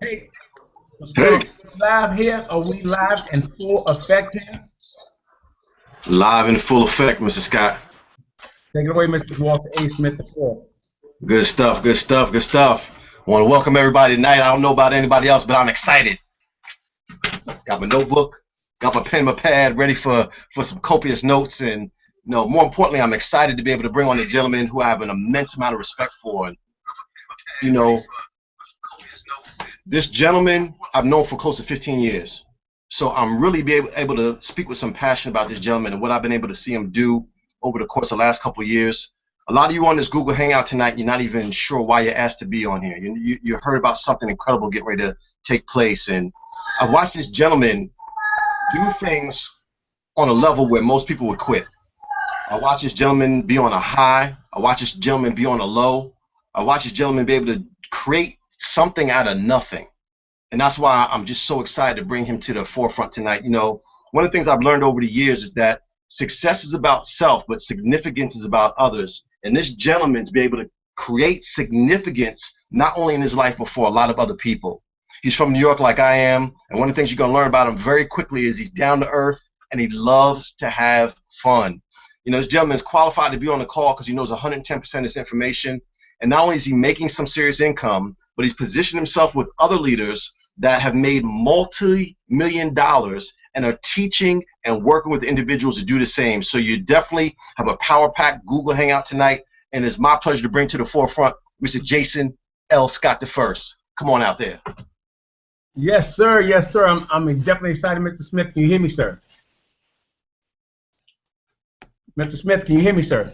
Hey, what's going on? Hey, Live here? Are we live in full effect here? live in full effect, Mr. Scott. Take it away, Mr. Walter A. Smith the fourth. Good stuff, good stuff, good stuff. Want to welcome everybody tonight. I don't know about anybody else, but I'm excited. Got my notebook, got my pen, my pad, ready for some copious notes, and more importantly, I'm excited to be able to bring on a gentleman who I have an immense amount of respect for. And you know, this gentleman I've known for close to 15 years, so I'm really able to speak with some passion about this gentleman and what I've been able to see him do over the course of the last couple of years. A lot of you on this Google Hangout tonight, you're not even sure why you're asked to be on here. You heard about something incredible getting ready to take place, and I've watched this gentleman do things on a level where most people would quit. I watch this gentleman be on a high. I watch this gentleman be on a low. I watch this gentleman be able to create something out of nothing. And that's why I'm just so excited to bring him to the forefront tonight. One of the things I've learned over the years is that success is about self, but significance is about others. And this gentleman's be able to create significance not only in his life, but for a lot of other people. He's from New York like I am, and one of the things you're going to learn about him very quickly is he's down to earth, and he loves to have fun. This gentleman is qualified to be on the call because he knows 110% of this information. And not only is he making some serious income, but he's positioned himself with other leaders that have made multi-million dollars and are teaching and working with individuals to do the same. So you definitely have a power-packed Google Hangout tonight, and it's my pleasure to bring to the forefront Mr. Jason L. Scott I. Come on out there. Yes, sir. Yes, sir. I'm definitely excited, Mr. Smith. Can you hear me, sir? Mr. Smith, can you hear me, sir?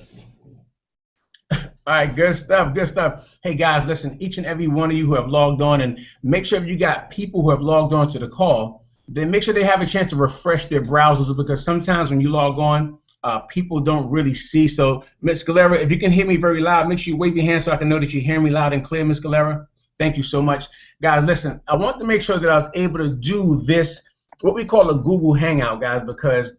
All right, good stuff, good stuff. Hey, guys, listen, each and every one of you who have logged on, and make sure if you got people who have logged on to the call, then make sure they have a chance to refresh their browsers, because sometimes when you log on, people don't really see. So, Ms. Galera, if you can hear me very loud, make sure you wave your hand so I can know that you hear me loud and clear, Ms. Galera. Thank you so much. Guys, listen, I want to make sure that I was able to do this, what we call a Google Hangout, guys, because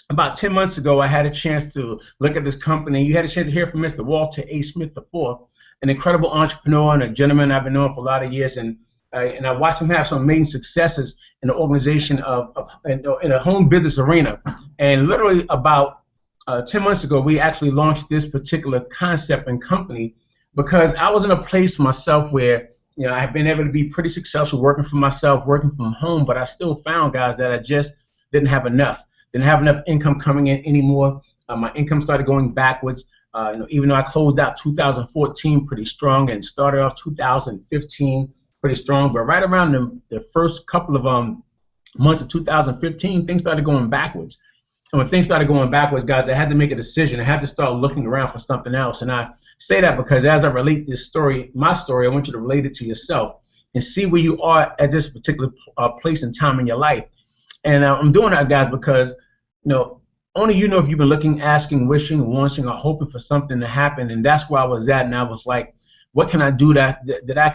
about 10 months ago, I had a chance to look at this company. You had a chance to hear from Mr. Walter A. Smith IV, an incredible entrepreneur and a gentleman I've been knowing for a lot of years, and I watched him have some amazing successes in the organization in a home business arena. And literally about 10 months ago, we actually launched this particular concept and company because I was in a place myself where I've been able to be pretty successful working for myself, working from home, but I still found, guys, that I just didn't have enough. Didn't have enough income coming in anymore. My income started going backwards. Even though I closed out 2014 pretty strong and started off 2015 pretty strong, but right around the first couple of months of 2015, things started going backwards. And when things started going backwards, guys, I had to make a decision. I had to start looking around for something else. And I say that because as I relate this story, my story, I want you to relate it to yourself and see where you are at this particular place and time in your life. And I'm doing that, guys, because only you know if you've been looking, asking, wishing, wanting, or hoping for something to happen. And that's where I was at. And I was like, what can I do that I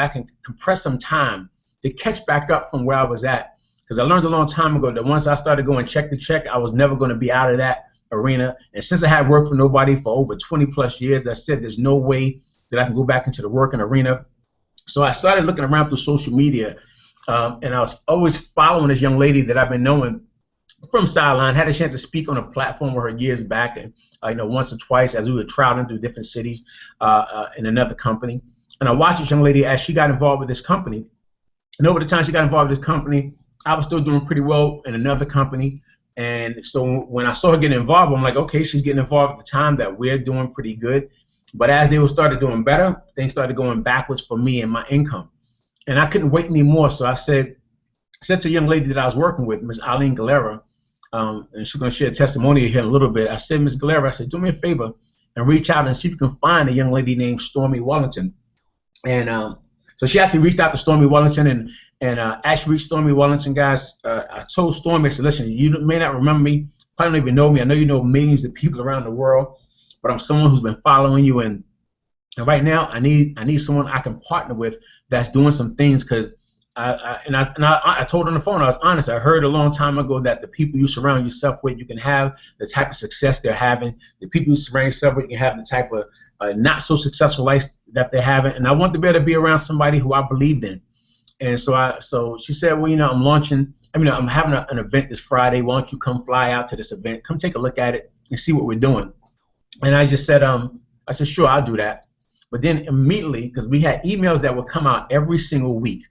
can compress some time to catch back up from where I was at? Because I learned a long time ago that once I started going check to check, I was never going to be out of that arena. And since I had worked for nobody for over 20 plus years, I said there's no way that I can go back into the working arena. So I started looking around through social media. And I was always following this young lady that I've been knowing from sideline. Had a chance to speak on a platform with her years back, and once or twice as we were traveling through different cities in another company. And I watched this young lady as she got involved with this company. And over the time she got involved with this company, I was still doing pretty well in another company. And so when I saw her getting involved, I'm like, okay, she's getting involved at the time that we're doing pretty good. But as they started doing better, things started going backwards for me and my income. And I couldn't wait anymore, so I said to a young lady that I was working with, Ms. Eileen Galera, and she's going to share a testimony here in a little bit. I said, Ms. Galera, I said, do me a favor and reach out and see if you can find a young lady named Stormy Wellington. And so she actually reached out to Stormy Wellington, and as she reached Stormy Wellington, guys, I told Stormy, I said, listen, you may not remember me, probably don't even know me. I know you know millions of people around the world, but I'm someone who's been following you, and right now I need someone I can partner with that's doing some things, because I told her on the phone, I was honest. I heard a long time ago that the people you surround yourself with, you can have the type of success they're having. The people you surround yourself with, you can have the type of not so successful life that they're having. And I want to be able to be around somebody who I believed in. And so she said, well, you know, I'm launching. I mean, I'm having an event this Friday. Why don't you come fly out to this event? Come take a look at it and see what we're doing. And I just said, I said, sure, I'll do that. But then immediately, because we had emails that would come out every single week,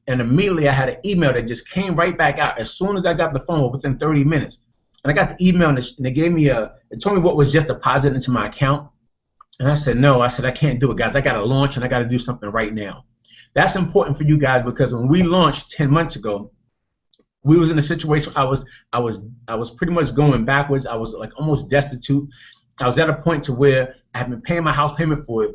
and immediately I had an email that just came right back out as soon as I got the phone, within 30 minutes. And I got the email, and they gave me it told me what was just deposited into my account. And I said, no, I said, I can't do it, guys. I got to launch, and I got to do something right now. That's important for you guys, because when we launched 10 months ago, we was in a situation. I was pretty much going backwards. I was like almost destitute. I was at a point to where I have been paying my house payment for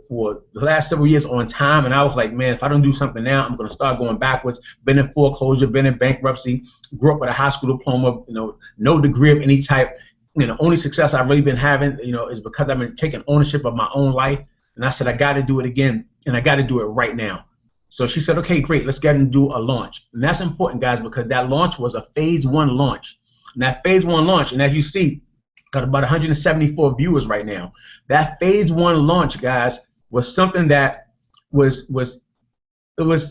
the last several years on time, and I was like, man, if I don't do something now, I'm going to start going backwards. Been in foreclosure, been in bankruptcy, grew up with a high school diploma, you know, no degree of any type. You know, only success I've really been having, you know, is because I've been taking ownership of my own life. And I said, I got to do it again, and I got to do it right now. So she said, okay, great, let's get and do a launch. And that's important, guys, because that launch was a phase 1 launch. And that phase 1 launch, and as you see, got about 174 viewers right now. That phase 1 launch, guys, was something that was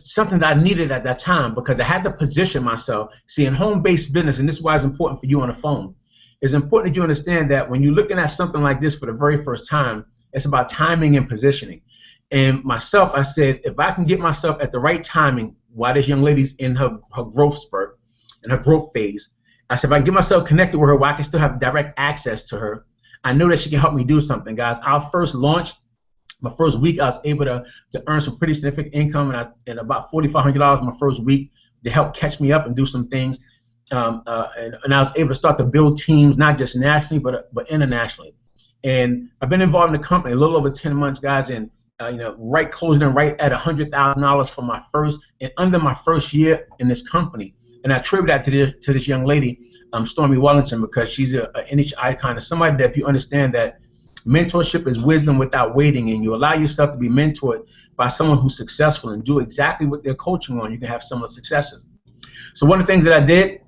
something that I needed at that time, because I had to position myself. See, in home-based business, and this is why it's important for you on the phone, it's important that you understand that when you're looking at something like this for the very first time, it's about timing and positioning. And myself, I said, if I can get myself at the right timing while this young lady's in her growth spurt, in her growth phase, I said, if I can get myself connected with her where I can still have direct access to her, I know that she can help me do something, guys. Our first launch, my first week, I was able to earn some pretty significant income, and about $4,500 my first week to help catch me up and do some things. And I was able to start to build teams, not just nationally, but internationally. And I've been involved in the company a little over 10 months, guys, and you know, closing in right at $100,000 for my first, and under my first year in this company. And I attribute that to this young lady, Stormy Wellington, because she's an niche icon, and somebody that, if you understand that mentorship is wisdom without waiting, and you allow yourself to be mentored by someone who's successful and do exactly what they're coaching on, you can have similar successes. So one of the things that I did,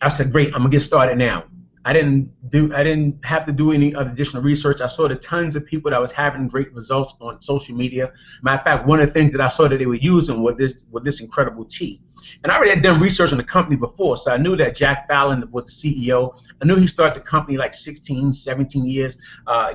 I said, great, I'm gonna get started now. I didn't have to do any additional research. I saw the tons of people that was having great results on social media. Matter of fact, one of the things that I saw that they were using was this incredible tea. And I already had done research on the company before, so I knew that Jack Fallon was the CEO. I knew he started the company like 16, 17 years, prior,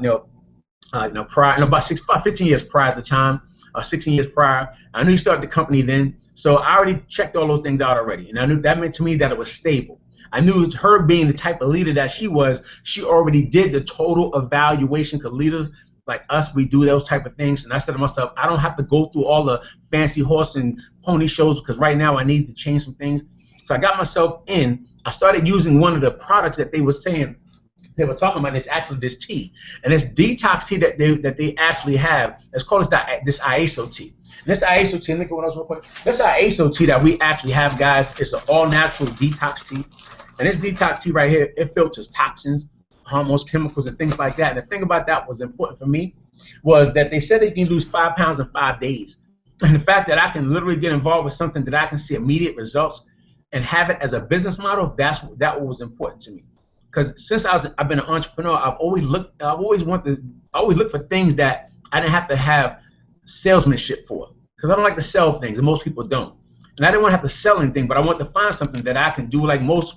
about 15 years prior at the time, 16 years prior. I knew he started the company then, so I already checked all those things out already, and I knew that meant to me that it was stable. I knew her being the type of leader that she was, she already did the total evaluation, because leaders like us, we do those type of things. And I said to myself, I don't have to go through all the fancy horse and pony shows, because right now I need to change some things. So I got myself in. I started using one of the products that they were saying, they were talking about. It's actually this tea, and this detox tea that they actually have. It's called this ISO tea. And this ISO tea, look at what else real quick. This ISO tea that we actually have, guys, it's an all-natural detox tea. And this detox tea right here, it filters toxins, hormones, chemicals, and things like that. And the thing about that was important for me was that they said that you can lose 5 pounds in 5 days. And the fact that I can literally get involved with something that I can see immediate results and have it as a business model, that was important to me. Because since I've been an entrepreneur, I've always looked for things that I didn't have to have salesmanship for. Because I don't like to sell things, and most people don't. And I didn't want to have to sell anything, but I want to find something that I can do like most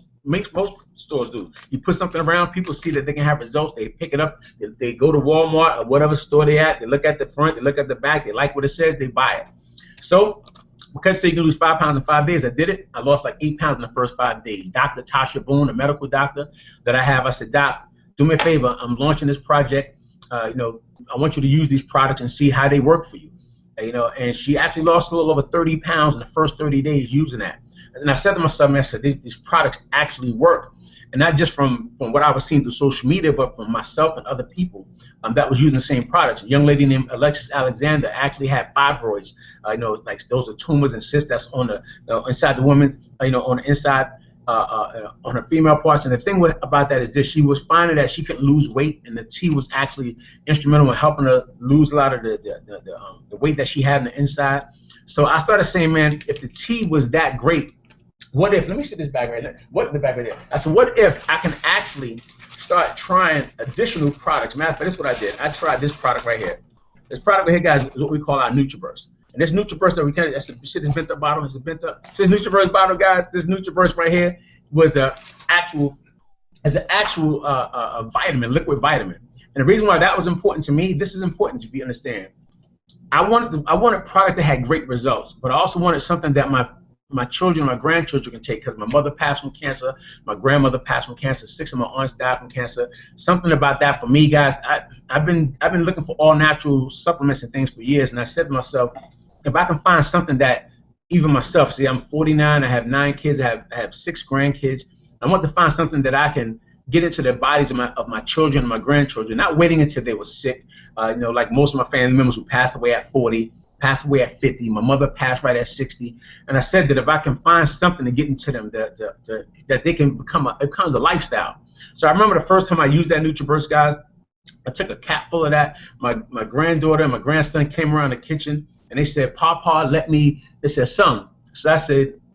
stores do. You put something around, people see that they can have results, they pick it up, they go to Walmart or whatever store they at, they look at the front, they look at the back, they like what it says, they buy it. So because they can lose 5 pounds in 5 days, I did it. I lost like 8 pounds in the first 5 days. Dr. Tasha Boone, a medical doctor that I have, I said, Doc, do me a favor, I'm launching this project. I want you to use these products and see how they work for you. And she actually lost a little over 30 pounds in the first 30 days using that. And I said to myself, man, I said, these products actually work. And not just from what I was seeing through social media, but from myself and other people that was using the same products. A young lady named Alexis Alexander actually had fibroids. Like those are tumors and cysts that's on the inside the woman's, on the inside, on her female parts. And the thing about that is this: she was finding that she couldn't lose weight, and the tea was actually instrumental in helping her lose a lot of the weight that she had on the inside. So I started saying, man, if the tea was that great, what if, let me see this bag right there. What the bag right there? I said, what if I can actually start trying additional products? Matter of fact, this is what I did. I tried this product right here. This product right here, guys, is what we call our NutriBurst. And this NutriBurst that we kind of, that's the shit that's bent up bottle, it's a bent up. So this NutriBurst bottle, guys, this NutriBurst right here was an actual vitamin, liquid vitamin. And the reason why that was important to me, this is important if you understand. I wanted a product that had great results, but I also wanted something that my children, my grandchildren can take, because my mother passed from cancer, my grandmother passed from cancer, 6 of my aunts died from cancer. Something about that for me, guys. I've been looking for all natural supplements and things for years, and I said to myself, if I can find something that even myself, see, I'm 49, I have 9 kids, I have 6 grandkids. I want to find something that I can get into the bodies of my children and my grandchildren, not waiting until they were sick. Like most of my family members who passed away at 40, passed away at 50. My mother passed right at 60. And I said that if I can find something to get into them that they can it becomes a lifestyle. So I remember the first time I used that NutriBurst, guys, I took a cap full of that. My granddaughter and my grandson came around the kitchen and they said, Papa, they said, son. So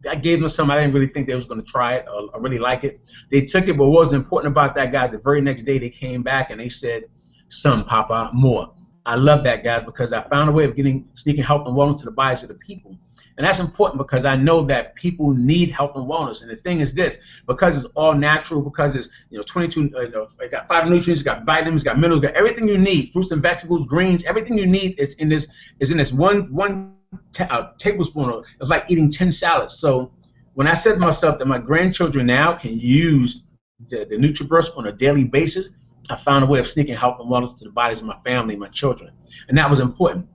I gave them some. I didn't really think they was going to try it or really like it. They took it, but what was important about that, guy, the very next day they came back and they said, son, Papa, more. I love that, guys, because I found a way of sneaking health and wellness to the bodies of the people. And that's important because I know that people need health and wellness. And the thing is this, because it's all natural, because it's 22, it got 5 nutrients, it got vitamins, it got minerals, it got everything you need, fruits and vegetables, greens, everything you need is in this one tablespoon. It's like eating 10 salads. So when I said to myself that my grandchildren now can use the NutriBurst on a daily basis, I found a way of sneaking health and wellness to the bodies of my family, my children, and that was important.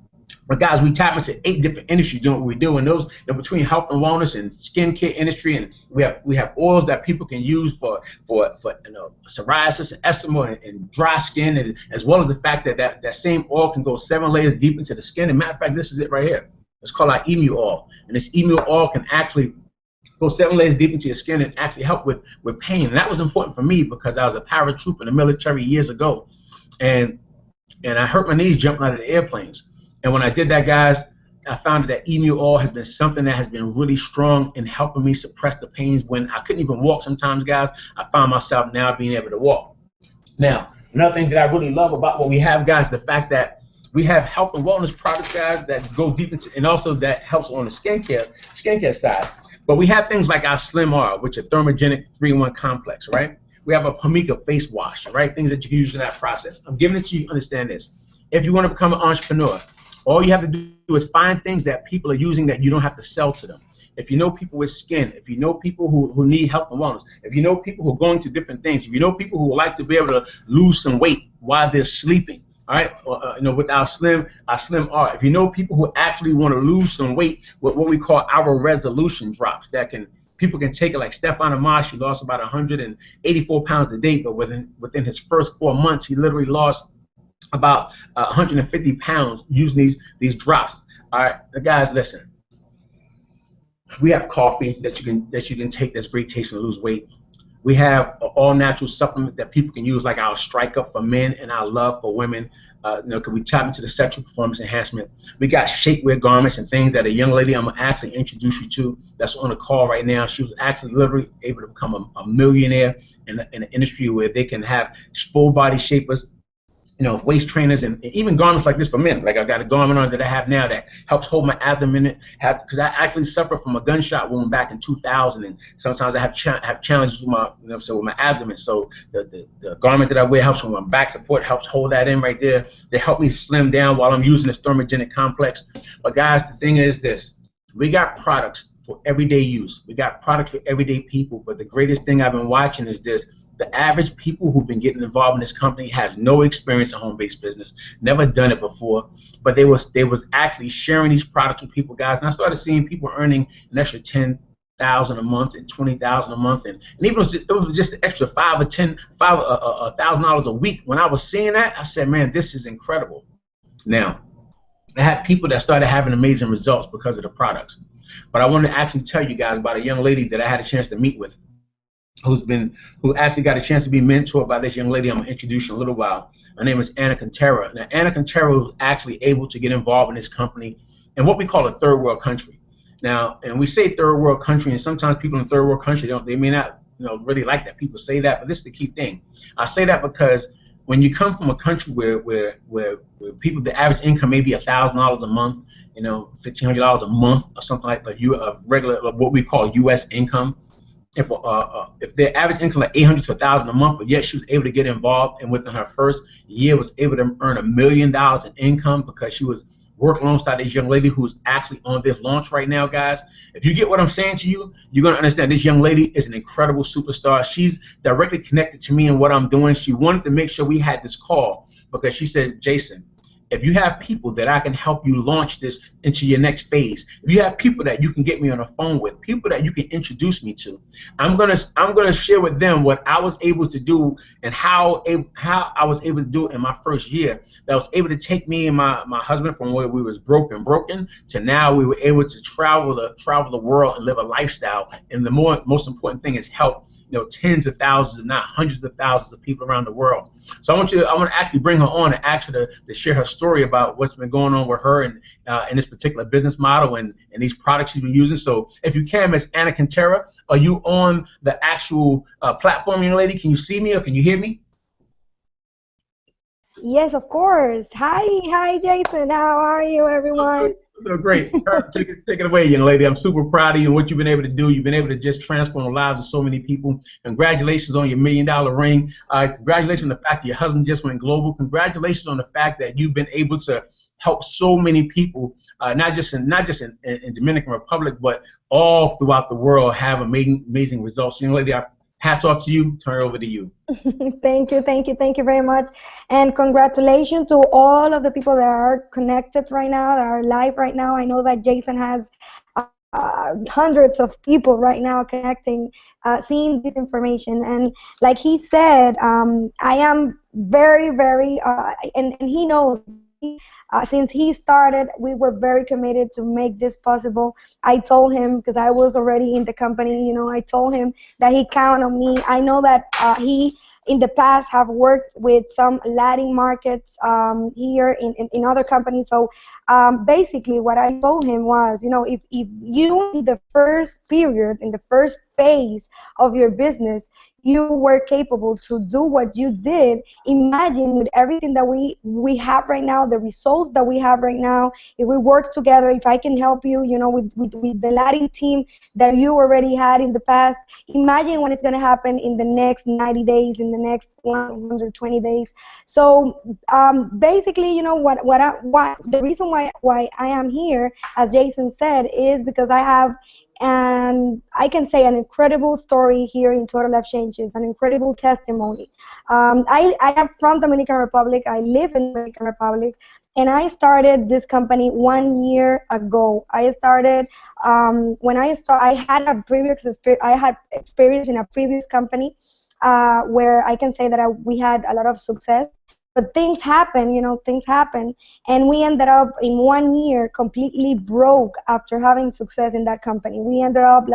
But guys, we tap into 8 different industries doing what we do, and those are between health and wellness and skincare industry, and we have oils that people can use for psoriasis and eczema and dry skin, and as well as the fact that same oil can go 7 layers deep into the skin. And matter of fact, this is it right here. It's called our emu oil, and this emu oil can actually go 7 layers deep into your skin and actually help with pain. And that was important for me because I was a paratrooper in the military years ago, and I hurt my knees jumping out of the airplanes. And when I did that, guys, I found that emu oil has been something that has been really strong in helping me suppress the pains when I couldn't even walk sometimes, guys. I found myself now being able to walk. Now, another thing that I really love about what we have, guys, the fact that we have health and wellness products, guys, that go deep into, and also that helps on the skincare side. But we have things like our Slim R, which are thermogenic 3-in-1 complex, right? We have a Pamika face wash, right? Things that you can use in that process. I'm giving it to you, understand this. If you want to become an entrepreneur, all you have to do is find things that people are using that you don't have to sell to them. If you know people with skin, if you know people who need health and wellness, if you know people who are going to different things, if you know people who would like to be able to lose some weight while they're sleeping, all right, with our Slim R. If you know people who actually want to lose some weight with what we call our resolution drops, people can take it, like Stefan Amash. He lost about 184 pounds a day, but within his first 4 months, he literally lost about 150 pounds using these drops. All right, guys, listen. We have coffee that you can take that's great taste and lose weight. We have an all-natural supplement that people can use, like our Strike Up for men and our Love for women. Can we tap into the sexual performance enhancement? We got shapewear garments and things that a young lady I'm going to actually introduce you to that's on a call right now. She was actually literally able to become a millionaire in an industry where they can have full-body shapers, waist trainers, and even garments like this for men. Like I got a garment on that I have now that helps hold my abdomen, because I actually suffered from a gunshot wound back in 2000, and sometimes I have challenges with my abdomen. So the garment that I wear helps with my back support, helps hold that in right there. They help me slim down while I'm using this thermogenic complex. But guys, the thing is this: we got products for everyday use. We got products for everyday people. But the greatest thing I've been watching is this. The average people who've been getting involved in this company has no experience in home-based business, never done it before, but they was actually sharing these products with people, guys. And I started seeing people earning an extra $10,000 a month and $20,000 a month, and even it was just an extra $1,000 a week. When I was seeing that, I said, man, this is incredible. Now, I had people that started having amazing results because of the products, but I want to actually tell you guys about a young lady that I had a chance to meet with, who actually got a chance to be mentored by this young lady I'm going to introduce in a little while. Her name is Cantera. Now, Cantera was actually able to get involved in this company in what we call a third world country. Now, and we say third world country, and sometimes people in third world country they may not really like that people say that, but this is the key thing. I say that because when you come from a country where people, the average income may be $1,000 a month, $1,500 a month or something like that, you a regular what we call U.S. income. If their average income like 800 to 1,000 a month, but yet she was able to get involved and within her first year was able to earn $1 million in income because she was working alongside this young lady who's actually on this launch right now, guys. If you get what I'm saying to you, you're gonna understand this young lady is an incredible superstar. She's directly connected to me and what I'm doing. She wanted to make sure we had this call because she said, Jason, if you have people that I can help you launch this into your next phase, if you have people that you can get me on the phone with, people that you can introduce me to, I'm gonna share with them what I was able to do and how I was able to do it in my first year. That was able to take me and my husband from where we was broken to now we were able to travel the world and live a lifestyle. And the most important thing is help tens of thousands, if not hundreds of thousands of people around the world. So I want to actually bring her on and ask her to share her story about what's been going on with her and in this particular business model and these products she's been using. So if you can, Miss Anna Cantera, are you on the actual platform, young lady? Can you see me or can you hear me? Yes, of course. Hi, Jason. How are you, everyone? Great. Take it away, young lady. I'm super proud of you and what you've been able to do. You've been able to just transform the lives of so many people. Congratulations on your $1 million ring. Congratulations on the fact that your husband just went global. Congratulations on the fact that you've been able to help so many people, not just in Dominican Republic, but all throughout the world have amazing results. Young lady, hats off to you. Turn it over to you. Thank you very much. And congratulations to all of the people that are connected right now, that are live right now. I know that Jason has hundreds of people right now connecting, seeing this information. And like he said, I am very, and he knows, since he started, we were very committed to make this possible. I told him, because I was already in the company, I told him that he counted on me. I know that he, in the past, have worked with some Latin markets here in other companies. So basically what I told him was, if you, in the first period, in the first phase of your business, you were capable to do what you did, imagine with everything that we have right now, the results that we have right now, if we work together, if I can help you, with the Latin team that you already had in the past, imagine what is going to happen in the next 90 days, in the next 120 days. So basically, the reason why I am here, as Jason said, is because I have, and I can say, an incredible story here in Total Life Changes, an incredible testimony. I am from Dominican Republic. I live in Dominican Republic, and I started this company 1 year ago. I started when I had experience in a previous company where I can say that we had a lot of success. But things happen, things happen, and we ended up in 1 year completely broke after having success in that company. We ended up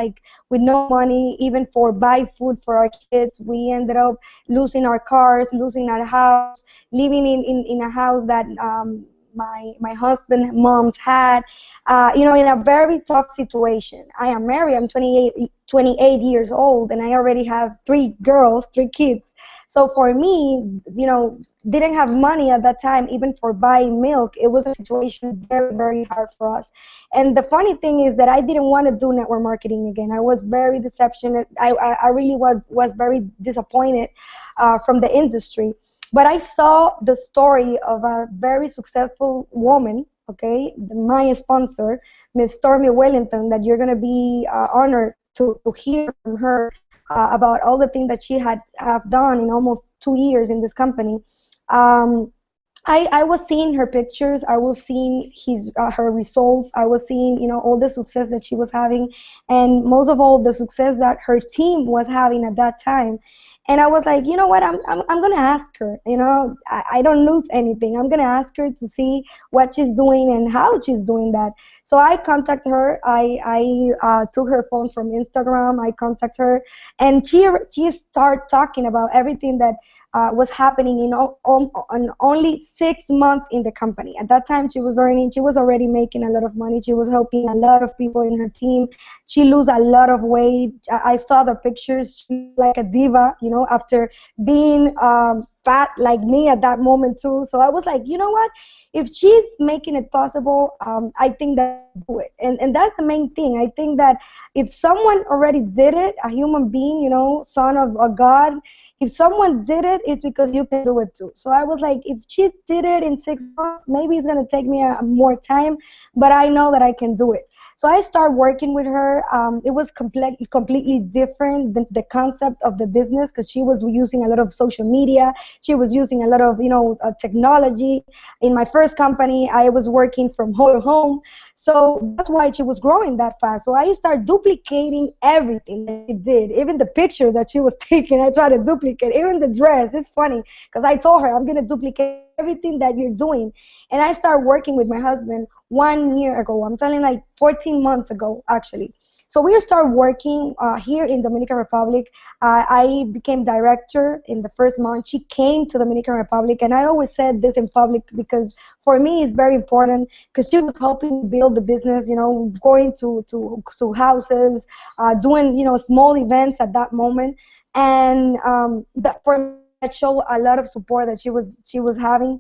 with no money even for buy food for our kids. We ended up losing our cars, losing our house, living in a house that my husband, mom's had, in a very tough situation. I am married. I'm 28 years old, and I already have 3 kids. So for me, didn't have money at that time even for buying milk. It was a situation very, very hard for us. And the funny thing is that I didn't want to do network marketing again. I was very deception. I really was very disappointed from the industry. But I saw the story of a very successful woman, okay, my sponsor, Miss Stormy Wellington, that you're going to be honored to hear from her about all the things that she have done in almost 2 years in this company. I was seeing her pictures. I was seeing her results. I was seeing, all the success that she was having, and most of all, the success that her team was having at that time. And I was like, you know what? I'm gonna ask her. I don't lose anything. I'm gonna ask her to see what she's doing and how she's doing that. So I contacted her. I took her phone from Instagram. I contacted her, and she started talking about everything that was happening in only 6 months in the company. At that time, she was already making a lot of money. She was helping a lot of people in her team. She lost a lot of weight. I saw the pictures. She was like a diva, after being fat like me at that moment too. So I was like, you know what? If she's making it possible, I think that I can do it. And that's the main thing. I think that if someone already did it, a human being, you know, son of a God, if someone did it, it's because you can do it too. So I was like, if she did it in 6 months, maybe it's going to take me more time, but I know that I can do it. So I started working with her. It was completely different than the concept of the business, because she was using a lot of social media. She was using a lot of, you know, technology. In my first company, I was working from home to home. So that's why she was growing that fast. So I started duplicating everything that she did, even the picture that she was taking. I tried to duplicate, even the dress. It's funny because I told her I'm going to duplicate everything that you're doing. And I started working with my husband 1 year ago. I'm telling, like 14 months ago, actually. So we started working here in Dominican Republic. I became director in the first month. She came to Dominican Republic, and I always said this in public because for me it's very important, because she was helping build the business, you know, going to houses, doing, you know, small events at that moment. And that for me, that showed a lot of support that she was having.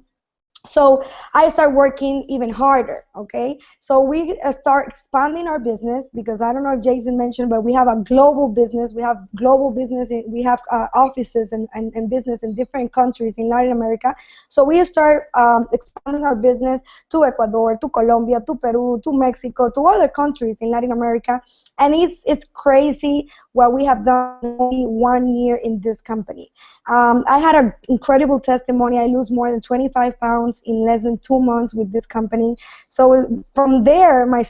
So I start working even harder, okay? So we start expanding our business, because I don't know if Jason mentioned, but we have a global business. We have global business. We have offices and business in different countries in Latin America. So we start expanding our business to Ecuador, to Colombia, to Peru, to Mexico, to other countries in Latin America. And it's crazy what we have done in only 1 year in this company. I had an incredible testimony. I lose more than 25 pounds in less than 2 months with this company. So from there, my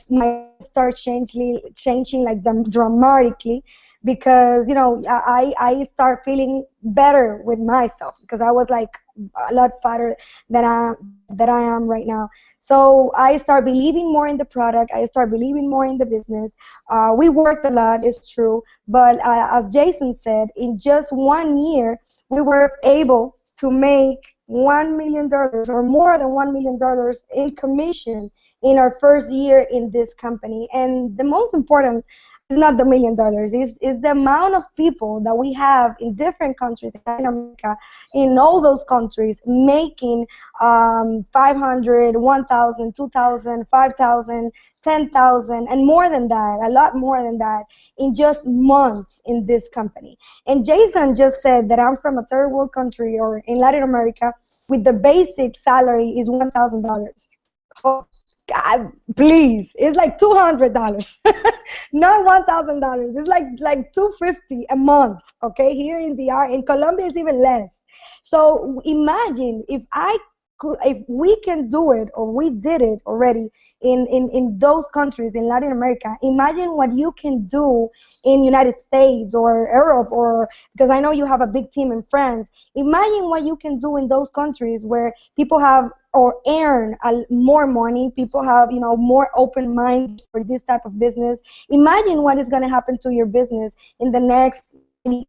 start changing like dramatically, because, you know, I start feeling better with myself, because I was like a lot fatter than I am right now. So I start believing more in the product. I start believing more in the business. We worked a lot, it's true, but as Jason said, in just 1 year, we were able to make $1 million or more than $1 million in commission in our first year in this company. And the most important is not the $1 million, is the amount of people that we have in different countries in Latin America, in all those countries, making 500, 1,000, 2,000, 5,000, 10,000, and more than that, a lot more than that, in just months in this company. And Jason just said that I'm from a third world country, or in Latin America, with the basic salary is $1,000. Oh, God, please, it's like $200, not $1,000. It's like $250 a month. Okay, here in in Colombia, it's even less. So imagine if we can do it, or we did it already in those countries in Latin America. Imagine what you can do in United States or Europe, or because I know you have a big team in France. Imagine what you can do in those countries where people have or earn more money. People have, you know, more open mind for this type of business. Imagine what is going to happen to your business in the next days,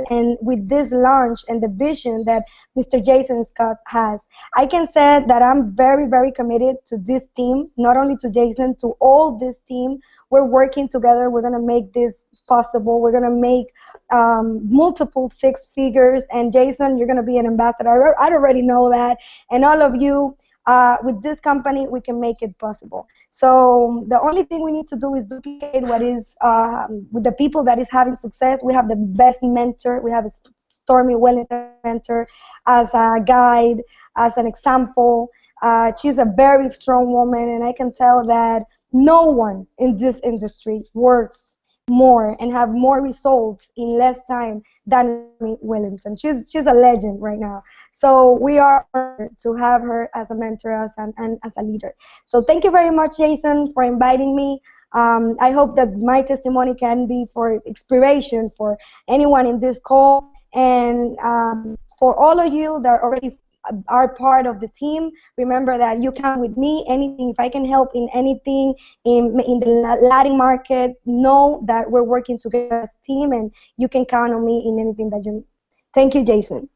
and with this launch and the vision that Mr. Jason Scott has. I can say that I'm very, very committed to this team, not only to Jason, to all this team. We're working together. We're going to make this possible. We're going to make multiple 6 figures. And Jason, you're going to be an ambassador. I already know that. And all of you, with this company, we can make it possible. So the only thing we need to do is duplicate what is with the people that is having success. We have the best mentor. We have a Stormy Wellington mentor as a guide, as an example. She's a very strong woman, and I can tell that no one in this industry works more and have more results in less time than Wellington. She's a legend right now. So we are honored to have her as a mentor and as a leader. So thank you very much, Jason, for inviting me. I hope that my testimony can be for inspiration for anyone in this call, and for all of you that already are part of the team. Remember that you come with me. Anything, if I can help in anything in the Latin market, know that we're working together as a team, and you can count on me in anything that you need. Thank you, Jason.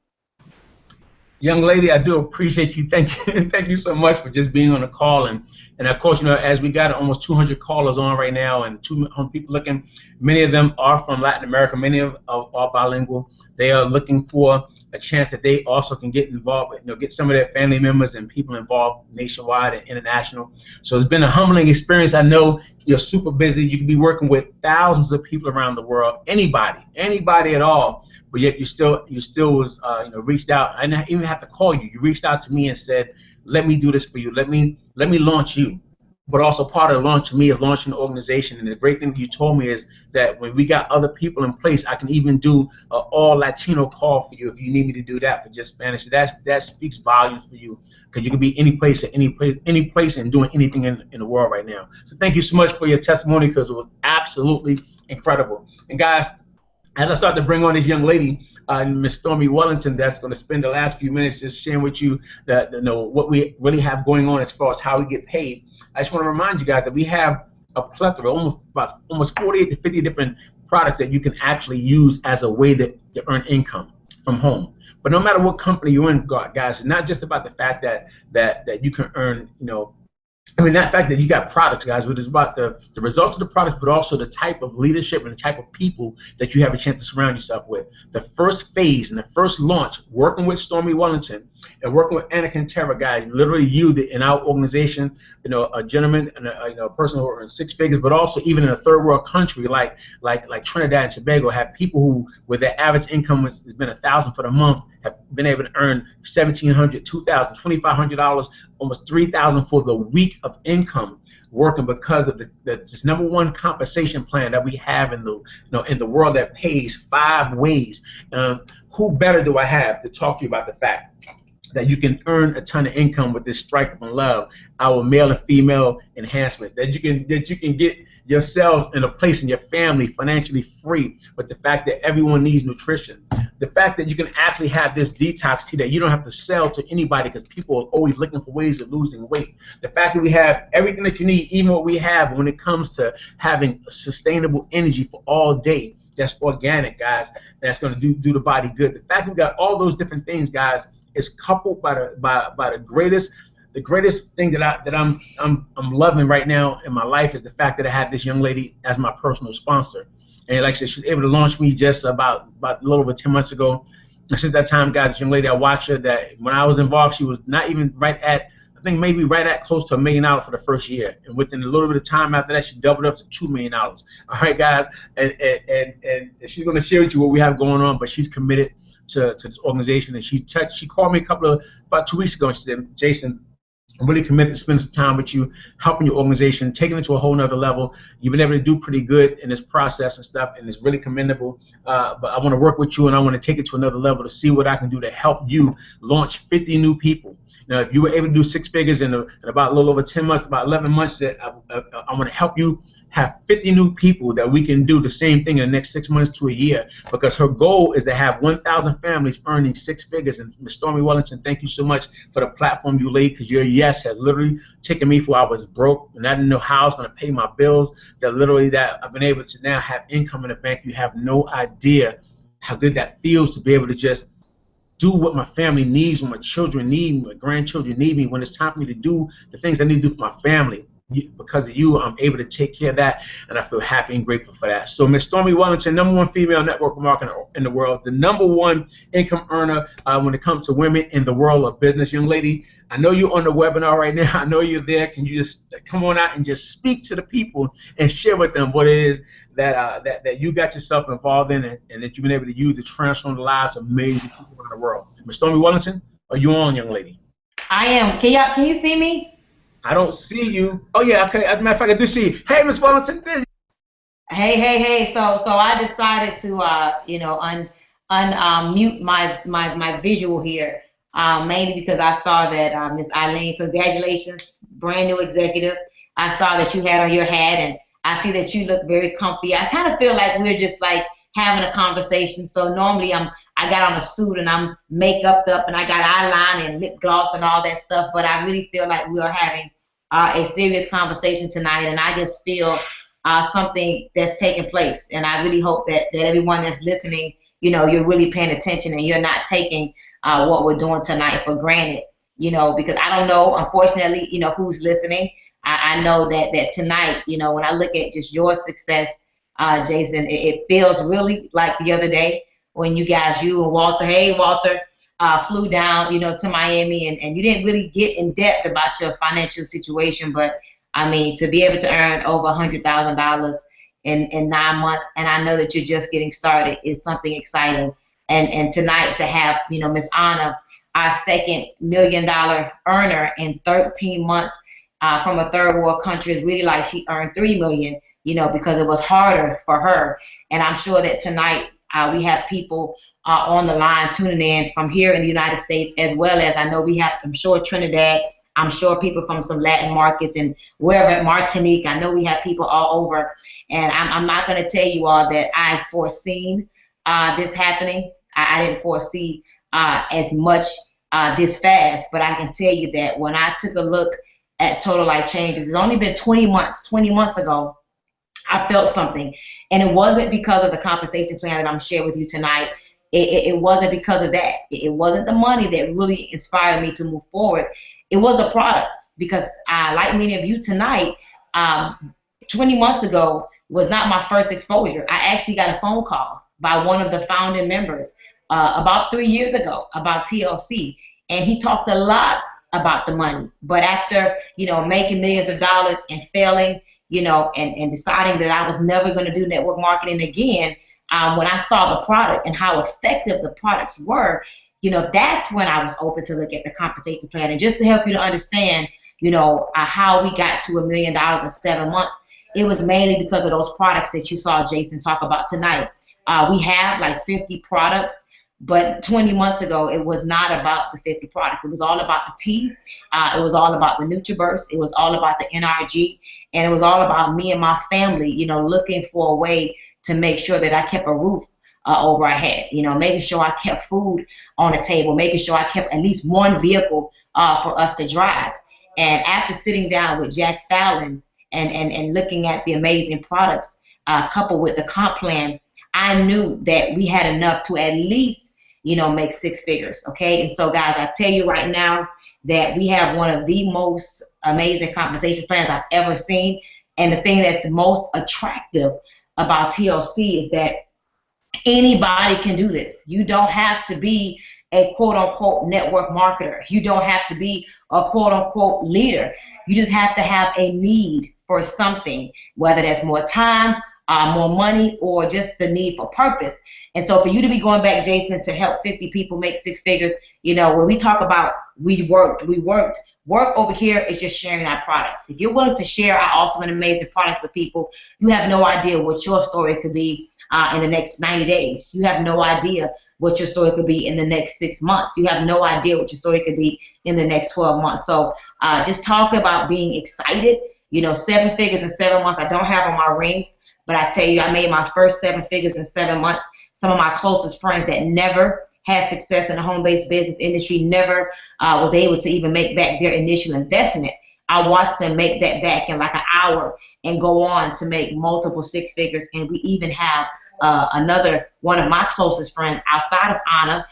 Young lady, I do appreciate you. Thank you, thank you so much for just being on the call, and of course, you know, as we got almost 200 callers on right now, and 200 people looking. Many of them are from Latin America. Many of are bilingual. They are looking for a chance that they also can get involved, get some of their family members and people involved nationwide and international. So it's been a humbling experience. I know you're super busy. You can be working with thousands of people around the world, anybody at all, but yet you still was reached out. I didn't even have to call you. You reached out to me and said, let me do this for you. Let me launch you. But also part of the launch of me is launching the organization. And the great thing that you told me is that when we got other people in place, I can even do an all Latino call for you if you need me to do that for just Spanish. That speaks volumes for you, because you can be any place and doing anything in the world right now. So thank you so much for your testimony, because it was absolutely incredible. And guys, as I start to bring on this young lady, Miss Stormy Wellington, that's going to spend the last few minutes just sharing with you what we really have going on as far as how we get paid. I just want to remind you guys that we have a plethora, almost 48 to 50 different products that you can actually use as a way to earn income from home. But no matter what company you're in, guys, it's not just about the fact that you can earn, that fact that you got products, guys, but it's about the results of the products, but also the type of leadership and the type of people that you have a chance to surround yourself with. The first phase and the first launch, working with Stormy Wellington and working with Cantera, guys, literally you in our organization, a gentleman and a person who are in six figures, but also even in a third world country like Trinidad and Tobago, have people who, with their average income has been $1,000 for the month, have been able to earn $1,700, $2,000, $2,500, almost $3,000 for the week of income working, because of this #1 compensation plan that we have in the world that pays 5 ways. Who better do I have to talk to you about the fact that you can earn a ton of income with this Strike Up and Love, our male and female enhancement, that you can get yourself in a place in your family financially free, but the fact that everyone needs nutrition, the fact that you can actually have this detox tea that you don't have to sell to anybody, because people are always looking for ways of losing weight, the fact that we have everything that you need, even what we have when it comes to having sustainable energy for all day, that's organic, guys, that's going to do the body good. The fact that we got all those different things, guys, is coupled by the greatest thing that I'm loving right now in my life, is the fact that I have this young lady as my personal sponsor. And like I said, she's able to launch me just about a little over 10 months ago. And since that time, guys, this young lady, I watched her, that when I was involved, she was not even maybe right at close to $1 million for the first year. And within a little bit of time after that, she doubled up to $2 million. All right, guys, and she's going to share with you what we have going on, but she's committed to this organization. And she called me about 2 weeks ago, and she said, Jason, I'm really committed to spend some time with you, helping your organization, taking it to a whole nother level. You've been able to do pretty good in this process and stuff, and it's really commendable. But I want to work with you, and I want to take it to another level to see what I can do to help you launch 50 new people. Now, if you were able to do 6 figures in about a little over 10 months, about 11 months, I want to help you have 50 new people that we can do the same thing in the next 6 months to a year, because her goal is to have 1,000 families earning 6 figures. And Ms. Stormy Wellington, thank you so much for the platform you laid, because your yes has literally taken me for I was broke and I didn't know how I was going to pay my bills, that I've been able to now have income in the bank. You have no idea how good that feels to be able to just do what my family needs, what my children need, my grandchildren need me, when it's time for me to do the things I need to do for my family. Because of you, I'm able to take care of that, and I feel happy and grateful for that. So Ms. Stormy Wellington, #1 female network marketer in the world, the #1 income earner when it comes to women in the world of business. Young lady, I know you're on the webinar right now. I know you're there. Can you just come on out and just speak to the people and share with them what it is that you got yourself involved in, and that you've been able to use to transform the lives of millions of people around the world? Ms. Stormy Wellington, are you on, young lady? I am. Can you see me? I don't see you. Oh yeah, okay. As a matter of fact, I do see you. Hey, Ms. Wellington. Hey. So I decided to unmute my visual here, mainly because I saw that Ms. Eileen, congratulations, brand new executive. I saw that you had on your hat, and I see that you look very comfy. I kind of feel like we're just like having a conversation. So normally I got on a suit and I'm makeup up and I got eyeliner and lip gloss and all that stuff, but I really feel like we are having a serious conversation tonight, and I just feel something that's taking place, and I really hope that everyone that's listening, you're really paying attention and you're not taking what we're doing tonight for granted, because I don't know, unfortunately, who's listening. I know that tonight, when I look at just your success, Jason, it feels really like the other day when you and Walter, hey Walter, flew down, to Miami, and you didn't really get in depth about your financial situation, but I mean, to be able to earn over $100,000 in 9 months, and I know that you're just getting started, is something exciting. And tonight to have, Miss Anna, our second $1 million earner in 13 months from a third world country, is really like she earned $3 million, because it was harder for her. And I'm sure that tonight we have people on the line tuning in from here in the United States, as well as I know we have, I'm sure, Trinidad. I'm sure people from some Latin markets and wherever, Martinique. I know we have people all over. And I'm not going to tell you all that I foreseen this happening. I didn't foresee as much this fast, but I can tell you that when I took a look at Total Life Changes, it's only been 20 months ago, I felt something. And it wasn't because of the compensation plan that I'm sharing with you tonight. It wasn't because of that. It wasn't the money that really inspired me to move forward. It was the products, because like many of you tonight, 20 months ago was not my first exposure. I actually got a phone call by one of the founding members about 3 years ago about TLC, and he talked a lot about the money. But after, making millions of dollars and failing, and deciding that I was never going to do network marketing again, when I saw the product and how effective the products were, that's when I was open to look at the compensation plan. And just to help you to understand, how we got to $1 million in 7 months, it was mainly because of those products that you saw Jason talk about tonight. We have like 50 products, but 20 months ago, it was not about the 50 products. It was all about the tea. It was all about the NutriBurst. It was all about the NRG. And it was all about me and my family, looking for a way to make sure that I kept a roof over our head, making sure I kept food on the table, making sure I kept at least one vehicle for us to drive. And after sitting down with Jack Fallon and looking at the amazing products coupled with the comp plan, I knew that we had enough to at least, make 6 figures, okay? And so, guys, I tell you right now that we have one of the most amazing compensation plans I've ever seen. And the thing that's most attractive about TLC is that anybody can do this. You don't have to be a quote-unquote network marketer. You don't have to be a quote-unquote leader. You just have to have a need for something, whether that's more time, more money, or just the need for purpose. And so for you to be going back, Jason, to help 50 people make 6 figures, when we talk about work over here is just sharing our products. If you're willing to share our awesome and amazing products with people, you have no idea what your story could be in the next 90 days. You have no idea what your story could be in the next 6 months. You have no idea what your story could be in the next 12 months. So just talk about being excited. 7 figures in 7 months. I don't have on my rings, but I tell you, I made my first 7 figures in 7 months. Some of my closest friends that never had success in the home-based business industry, never was able to even make back their initial investment. I watched them make that back in like an hour and go on to make multiple 6 figures. And we even have another one of my closest friends outside of Anna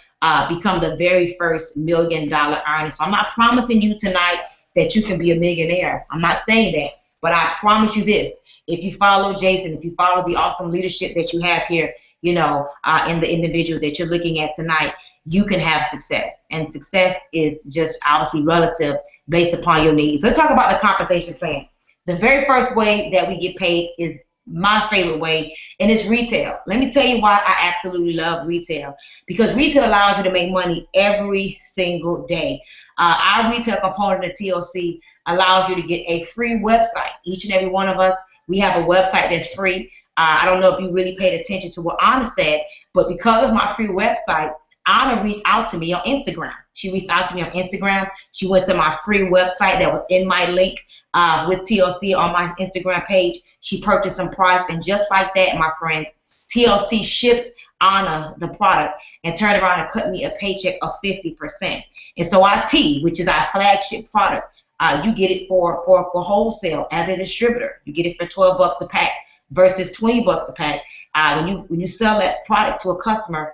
become the very first $1 million earner. So I'm not promising you tonight that you can be a millionaire. I'm not saying that, but I promise you this. If you follow Jason, if you follow the awesome leadership that you have here, in the individual that you're looking at tonight, you can have success. And success is just obviously relative based upon your needs. Let's talk about the compensation plan. The very first way that we get paid is my favorite way, and it's retail. Let me tell you why I absolutely love retail. Because retail allows you to make money every single day. Our retail component of TLC allows you to get a free website. Each and every one of us, we have a website that's free. I don't know if you really paid attention to what Anna said, but because of my free website, Anna reached out to me on Instagram. She reached out to me on Instagram. She went to my free website that was in my link with TLC on my Instagram page. She purchased some products, and just like that, my friends, TLC shipped Anna the product and turned around and cut me a paycheck of 50%. And so our tea, which is our flagship product, you get it for wholesale as a distributor. You get it for $12 a pack versus $20 a pack. When you sell that product to a customer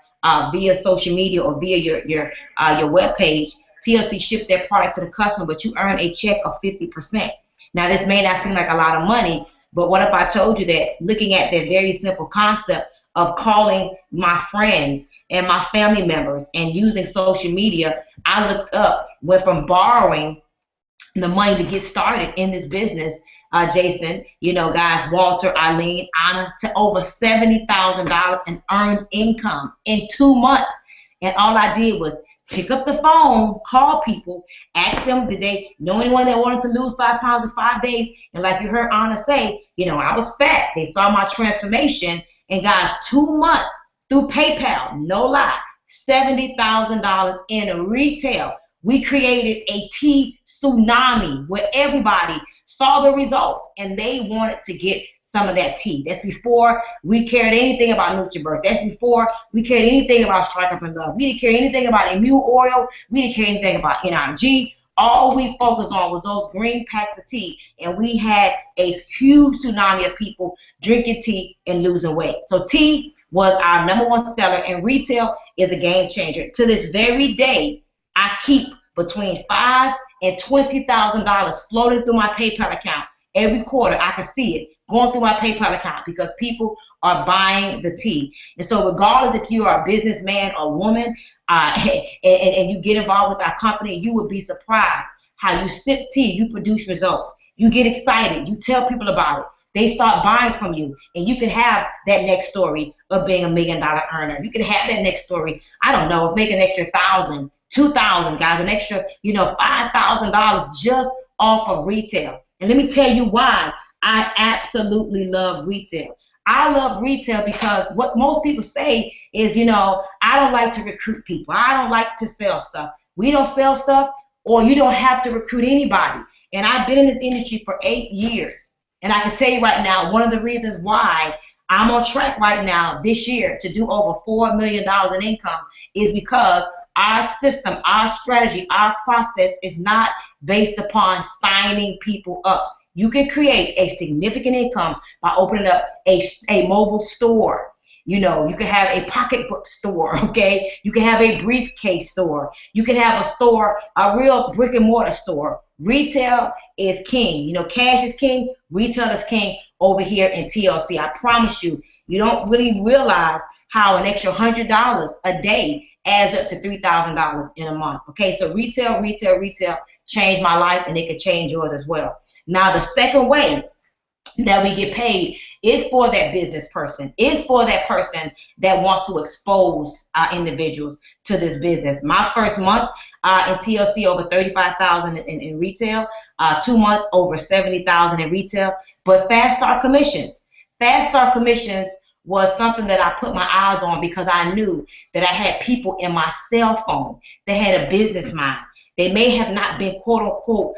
via social media or via your web page, TLC ships their product to the customer, but you earn a check of 50%. Now, this may not seem like a lot of money, but what if I told you that looking at that very simple concept of calling my friends and my family members and using social media, I looked up, went from borrowing the money to get started in this business, Jason, guys, Walter, Eileen, Anna, to over $70,000 in earned income in 2 months. And all I did was pick up the phone, call people, ask them, did they know anyone that wanted to lose 5 pounds in 5 days? And like you heard Anna say, I was fat. They saw my transformation. And guys, 2 months through PayPal, no lie, $70,000 in retail. We created a tea tsunami where everybody saw the results and they wanted to get some of that tea. That's before we cared anything about NutriBurst. That's before we cared anything about Strike Up and Love. We didn't care anything about Immune Oil. We didn't care anything about NRG. All we focused on was those green packs of tea, and we had a huge tsunami of people drinking tea and losing weight. So tea was our #1 seller, and retail is a game changer. To this very day, I keep between $5,000 and $20,000 floating through my PayPal account. Every quarter, I can see it going through my PayPal account because people are buying the tea. And so regardless if you are a businessman or woman and you get involved with our company, you would be surprised how you sip tea, you produce results. You get excited. You tell people about it. They start buying from you, and you can have that next story of being $1 million earner. You can have that next story, I don't know, of making an extra $1,000, $2,000, guys, an extra, $5,000 just off of retail. And let me tell you why I absolutely love retail. I love retail because what most people say is, I don't like to recruit people. I don't like to sell stuff. We don't sell stuff, or you don't have to recruit anybody. And I've been in this industry for 8 years. And I can tell you right now, one of the reasons why I'm on track right now this year to do over $4 million in income is because our system, our strategy, our process is not based upon signing people up. You can create a significant income by opening up a mobile store. You can have a pocketbook store, okay? You can have a briefcase store. You can have a store, a real brick and mortar store. Retail is king. Cash is king. Retail is king over here in TLC. I promise you, you don't really realize how an extra $100 a day adds up to $3,000 in a month. Okay, so retail changed my life, and it can change yours as well. Now, the second way that we get paid is for that business person, is for that person that wants to expose individuals to this business. My first month in TLC, over $35,000 in retail, 2 months over $70,000 in retail, but fast start commissions. Fast start commissions was something that I put my eyes on because I knew that I had people in my cell phone that had a business mind. They may have not been quote-unquote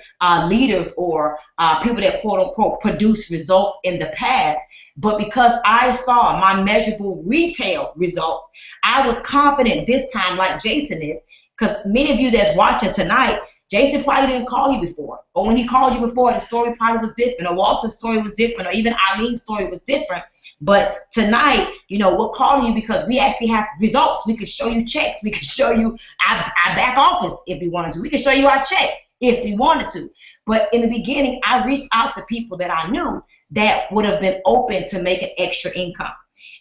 leaders or people that quote-unquote produced results in the past, but because I saw my measurable retail results, I was confident this time, like Jason is, because many of you that's watching tonight, Jason probably didn't call you before, or when he called you before, the story probably was different, or Walter's story was different, or even Eileen's story was different. But tonight, we're calling you because we actually have results. We could show you checks. We could show you our back office if we wanted to. We could show you our check if we wanted to. But in the beginning, I reached out to people that I knew that would have been open to making extra income.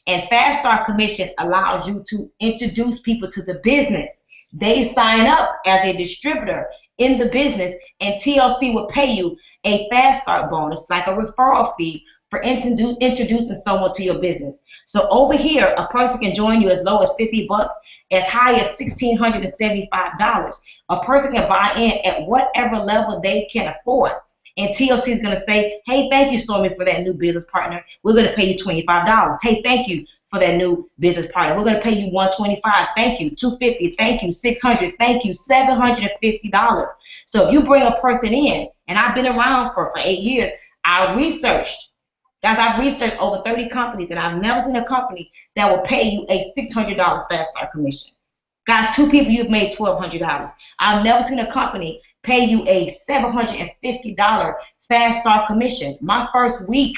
And Fast Start Commission allows you to introduce people to the business. They sign up as a distributor in the business, and TLC will pay you a Fast Start bonus, like a referral fee, for introducing someone to your business. So over here, a person can join you as low as $50, as high as $1,675. A person can buy in at whatever level they can afford. And TLC is going to say, hey, thank you, Stormy, for that new business partner. We're going to pay you $25. Hey, thank you for that new business partner. We're going to pay you $125. Thank you. $250. Thank you. $600. Thank you. $750. So if you bring a person in, and I've been around for 8 years, I've researched over 30 companies, and I've never seen a company that will pay you a $600 Fast Start commission. Guys, 2 people, you've made $1,200. I've never seen a company pay you a $750 Fast Start commission. My first week,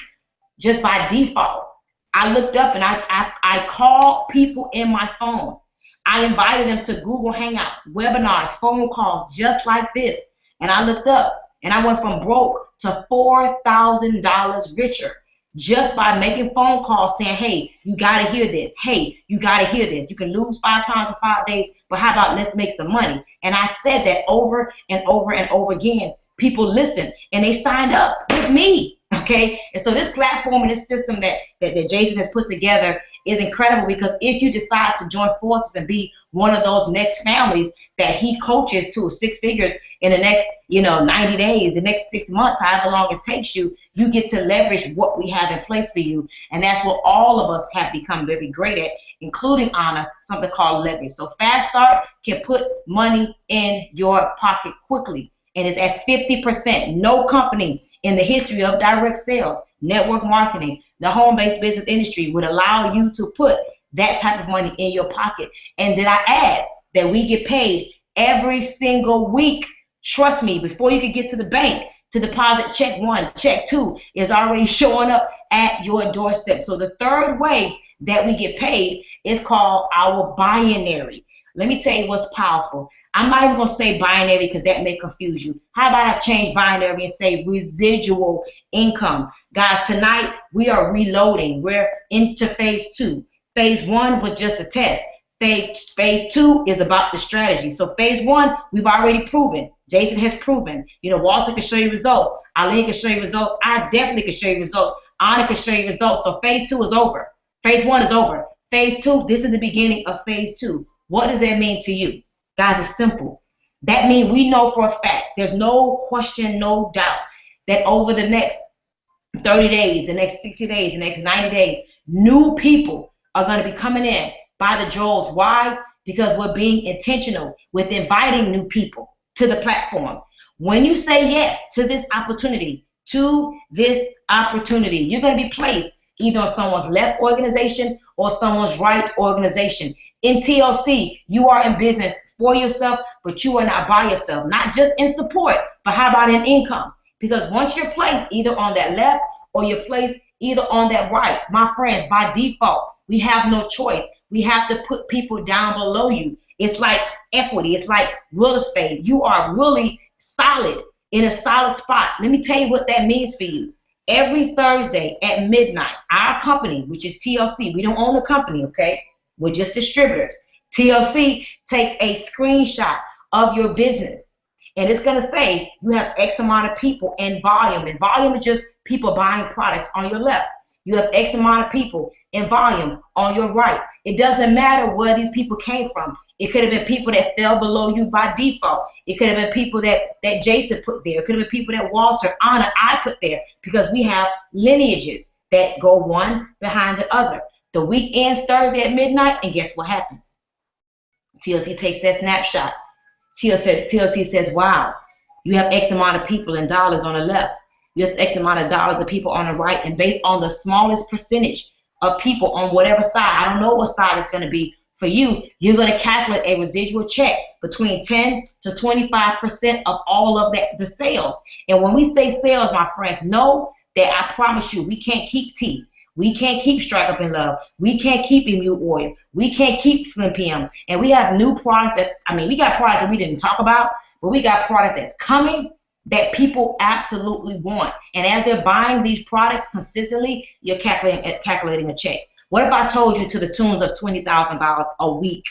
just by default, I looked up and I called people in my phone. I invited them to Google Hangouts, webinars, phone calls, just like this. And I looked up, and I went from broke to $4,000 richer. just by making phone calls saying, hey, you got to hear this. Hey, you got to hear this. You can lose 5 pounds in 5 days, but how about let's make some money? And I said that over and over and over again. People listened and they signed up with me. Okay, and so this platform and this system that Jason has put together is incredible, because if you decide to join forces and be one of those next families that he coaches to 6 figures in the next 90 days, the next 6 months, however long it takes you, you get to leverage what we have in place for you. And that's what all of us have become very great at, including Anna, something called leverage. So Fast Start can put money in your pocket quickly, and it's at 50%. No company in the history of direct sales, network marketing, the home-based business industry would allow you to put that type of money in your pocket. And did I add that we get paid every single week? Trust me, before you can get to the bank to deposit check 1, check 2 is already showing up at your doorstep. So the third way that we get paid is called our binary. Let me tell you what's powerful. I'm not even going to say binary because that may confuse you. How about I change binary and say residual income? Guys, tonight we are reloading. We're into phase 2. Phase 1 was just a test. Phase 2 is about the strategy. So phase 1, we've already proven. Jason has proven. Walter can show you results. Eileen can show you results. I definitely can show you results. Anna can show you results. So phase 2 is over. Phase 1 is over. Phase 2, this is the beginning of phase 2. What does that mean to you? Guys, it's simple. That means we know for a fact, there's no question, no doubt, that over the next 30 days, the next 60 days, the next 90 days, new people are going to be coming in by the droves. Why? Because we're being intentional with inviting new people to the platform. When you say yes to this opportunity, you're going to be placed either on someone's left organization or someone's right organization. In TLC, you are in business for yourself, but you are not by yourself, not just in support, but how about in income? Because once you're placed either on that left or you're placed either on that right, my friends, by default, we have no choice. We have to put people down below you. It's like equity. It's like real estate. You are really solid in a solid spot. Let me tell you what that means for you. Every Thursday at midnight, our company, which is TLC, we don't own the company, okay? We're just distributors. TLC take a screenshot of your business, and it's going to say you have X amount of people in volume. And volume is just people buying products on your left. You have X amount of people in volume on your right. It doesn't matter where these people came from. It could have been people that fell below you by default. It could have been people that Jason put there. It could have been people that Walter, Anna, I put there, because we have lineages that go one behind the other. The week ends Thursday at midnight, and guess what happens? TLC takes that snapshot. TLC says, wow, you have X amount of people in dollars on the left. You have X amount of dollars of people on the right, and based on the smallest percentage of people on whatever side, I don't know what side it's going to be for you, you're going to calculate a residual check between 10 to 25% of all of the sales. And when we say sales, my friends, know that I promise you, we can't keep tea. We can't keep Strike Up in Love. We can't keep Immune Oil. We can't keep Slim PM. And we have new products we got products that we didn't talk about, but we got product that's coming that people absolutely want. And as they're buying these products consistently, you're calculating a check. What if I told you to the tunes of $20,000 a week?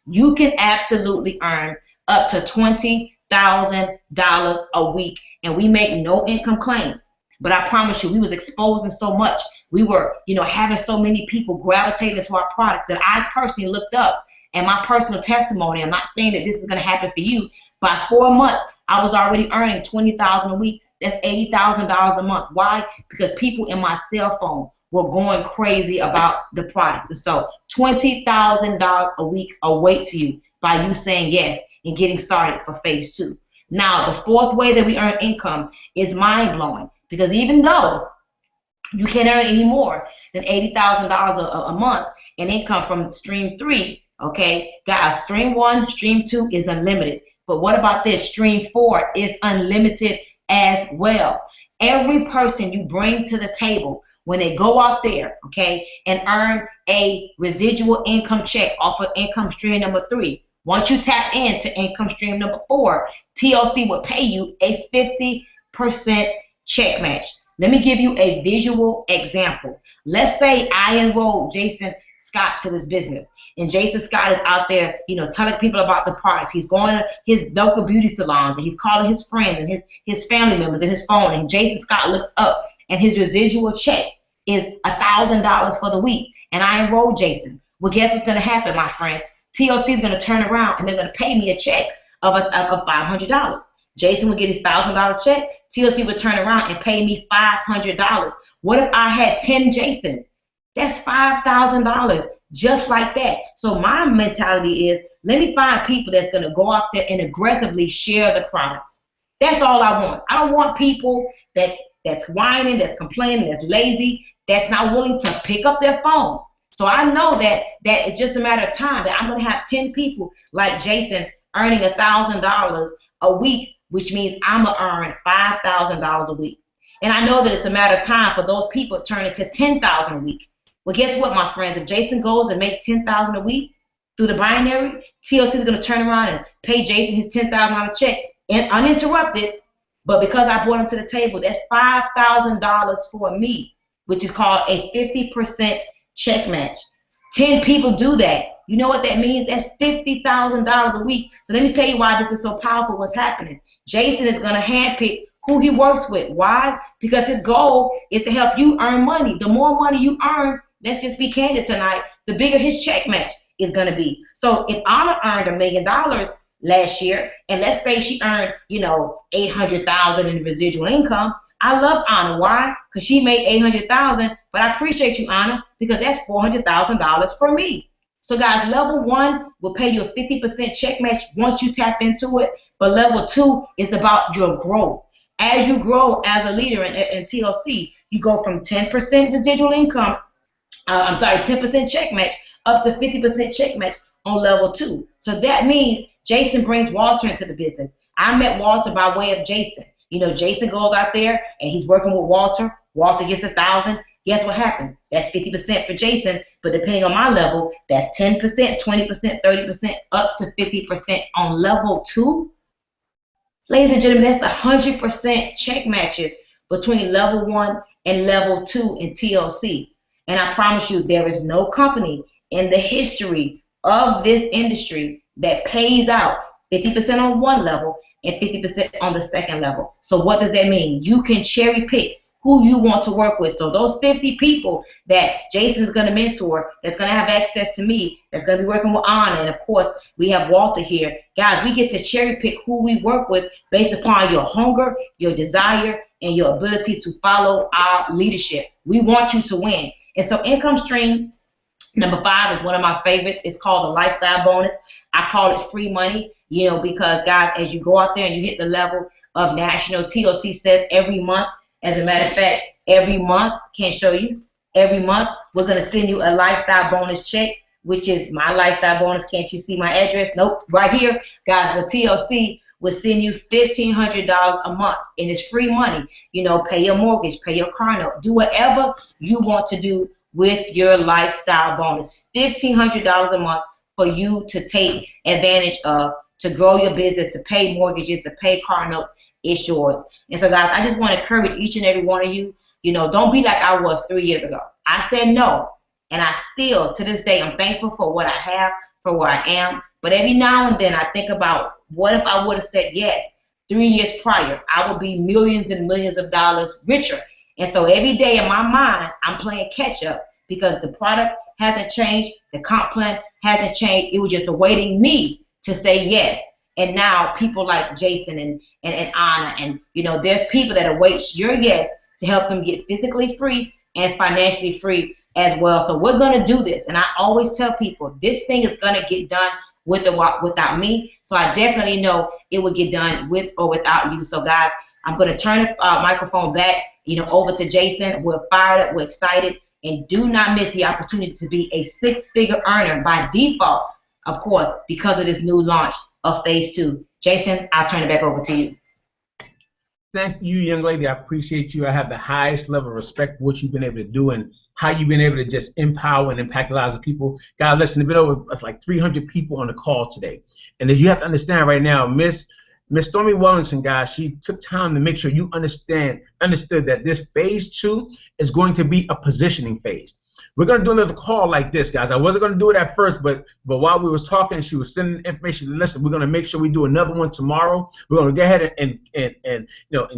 You can absolutely earn up to $20,000 a week, and we make no income claims. But I promise you, we was exposing so much. We were, having so many people gravitating to our products that I personally looked up. And my personal testimony, I'm not saying that this is going to happen for you. By 4 months, I was already earning $20,000 a week. That's $80,000 a month. Why? Because people in my cell phone were going crazy about the products. And so $20,000 a week awaits you by you saying yes and getting started for phase 2. Now, the fourth way that we earn income is mind-blowing, because even though you can't earn any more than $80,000 a month in income from Stream 3, okay, guys, Stream 1, Stream 2 is unlimited. But what about this? Stream 4 is unlimited as well. Every person you bring to the table, when they go out there, okay, and earn a residual income check off of income stream number 3, once you tap into income stream number 4, TLC will pay you a 50% check match. Let me give you a visual example. Let's say I enrolled Jason Scott to this business, and Jason Scott is out there, telling people about the products. He's going to his local beauty salons, and he's calling his friends and his family members in his phone. And Jason Scott looks up, and his residual check is $1,000 for the week. And I enrolled Jason. Well, guess what's going to happen, my friends? TLC is going to turn around, and they're going to pay me a check of $500. Jason would get his $1,000 check. TLC would turn around and pay me $500. What if I had 10 Jasons? That's $5,000, just like that. So my mentality is, let me find people that's going to go out there and aggressively share the products. That's all I want. I don't want people that's whining, that's complaining, that's lazy, that's not willing to pick up their phone. So I know that it's just a matter of time that I'm going to have 10 people like Jason earning $1,000 a week, which means I'm going to earn $5,000 a week. And I know that it's a matter of time for those people to turn into $10,000 a week. Well, guess what, my friends? If Jason goes and makes $10,000 a week through the binary, TLC is going to turn around and pay Jason his $10,000 check uninterrupted. But because I brought him to the table, that's $5,000 for me, which is called a 50% check match. 10 people do that. You know what that means? That's $50,000 a week. So let me tell you why this is so powerful, what's happening. Jason is going to handpick who he works with. Why? Because his goal is to help you earn money. The more money you earn, let's just be candid tonight, the bigger his check match is going to be. So if Anna earned $1 million last year, and let's say she earned, $800,000 in residual income, I love Anna. Why? Because she made $800,000, but I appreciate you, Anna, because that's $400,000 for me. So guys, level 1 will pay you a 50% check match once you tap into it, but level 2 is about your growth. As you grow as a leader in TLC, you go from 10% residual income, 10% check match, up to 50% check match on level 2. So that means Jason brings Walter into the business. I met Walter by way of Jason. Jason goes out there and he's working with Walter. Walter gets 1,000. Guess what happened? That's 50% for Jason, but depending on my level, that's 10%, 20%, 30%, up to 50% on level 2. Ladies and gentlemen, that's 100% check matches between level 1 and level 2 in TLC. And I promise you, there is no company in the history of this industry that pays out 50% on one level and 50% on the second level. So what does that mean? You can cherry pick who you want to work with. So those 50 people that Jason is going to mentor, that's going to have access to me, that's going to be working with Anna, and of course we have Walter here. Guys, we get to cherry pick who we work with based upon your hunger, your desire, and your ability to follow our leadership. We want you to win. And so income stream number 5 is one of my favorites. It's called the lifestyle bonus. I call it free money, because guys, as you go out there and you hit the level of national, TLC says every month, as a matter of fact, every month, can't show you, every month we're going to send you a lifestyle bonus check, which is my lifestyle bonus. Can't you see my address? Nope, right here. Guys, with TLC, we'll send you $1,500 a month, and it's free money. Pay your mortgage, pay your car note, do whatever you want to do with your lifestyle bonus. $1,500 a month for you to take advantage of, to grow your business, to pay mortgages, to pay car notes. It's yours. And so guys, I just want to encourage each and every one of you, don't be like I was 3 years ago. I said no, and I still, to this day, I'm thankful for what I have, for where I am. But every now and then I think about, what if I would have said yes 3 years prior? I would be millions and millions of dollars richer. And so every day in my mind, I'm playing catch up, because the product hasn't changed, the comp plan hasn't changed. It was just awaiting me to say yes. And now people like Jason and Anna, and there's people that await your yes to help them get physically free and financially free as well. So we're going to do this. And I always tell people, this thing is going to get done with or without me. So I definitely know it will get done with or without you. So guys, I'm going to turn the microphone back, over to Jason. We're fired up, we're excited, and do not miss the opportunity to be a 6-figure earner by default, of course, because of this new launch of phase 2. Jason, I'll turn it back over to you. Thank you, young lady. I appreciate you. I have the highest level of respect for what you've been able to do and how you've been able to just empower and impact lives of people. God, listen, there's been over like 300 people on the call today. And as you have to understand right now, Miss Miss Stormy Wellington, guys, she took time to make sure you understood that this phase 2 is going to be a positioning phase. We're going to do another call like this, guys. I wasn't going to do it at first, but while we was talking, she was sending information. Listen, we're going to make sure we do another one tomorrow. We're going to go ahead and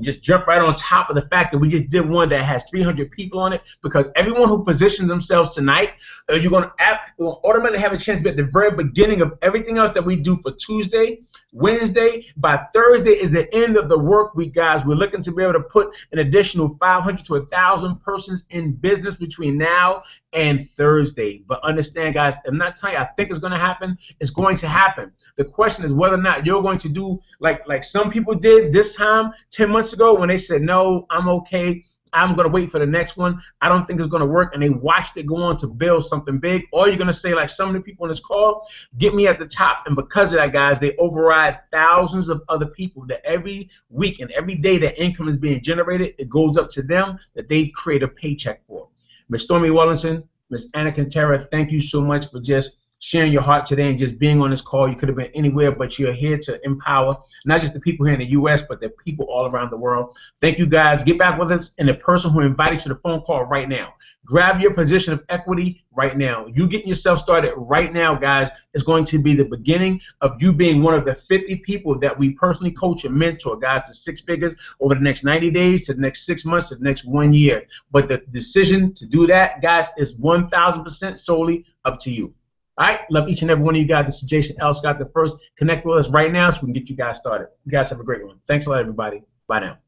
just jump right on top of the fact that we just did one that has 300 people on it, because everyone who positions themselves tonight, you're going to automatically have a chance to be at the very beginning of everything else that we do for Tuesday, Wednesday. By Thursday is the end of the work week, guys. We're looking to be able to put an additional 500 to 1,000 persons in business between now and Thursday. But understand, guys, I'm not telling you I think it's going to happen. It's going to happen. The question is whether or not you're going to do like some people did this time 10 months ago when they said, no, I'm okay, I'm going to wait for the next one, I don't think it's going to work, and they watched it go on to build something big. Or you're going to say, like some of the people on this call, get me at the top. And because of that, guys, they override thousands of other people that every week and every day that income is being generated, it goes up to them that they create a paycheck for. Ms. Stormy Wellington, Ms. Anna Cantera, thank you so much for just sharing your heart today and just being on this call. You could have been anywhere, but you're here to empower not just the people here in the U.S., but the people all around the world. Thank you, guys. Get back with us and the person who invited you to the phone call right now. Grab your position of equity right now. You getting yourself started right now, guys, is going to be the beginning of you being one of the 50 people that we personally coach and mentor, guys, to 6 figures over the next 90 days, to the next 6 months, to the next 1 year. But the decision to do that, guys, is 1,000% solely up to you. All right, love each and every one of you guys. This is Jason L. Scott the First. Connect with us right now so we can get you guys started. You guys have a great one. Thanks a lot, everybody. Bye now.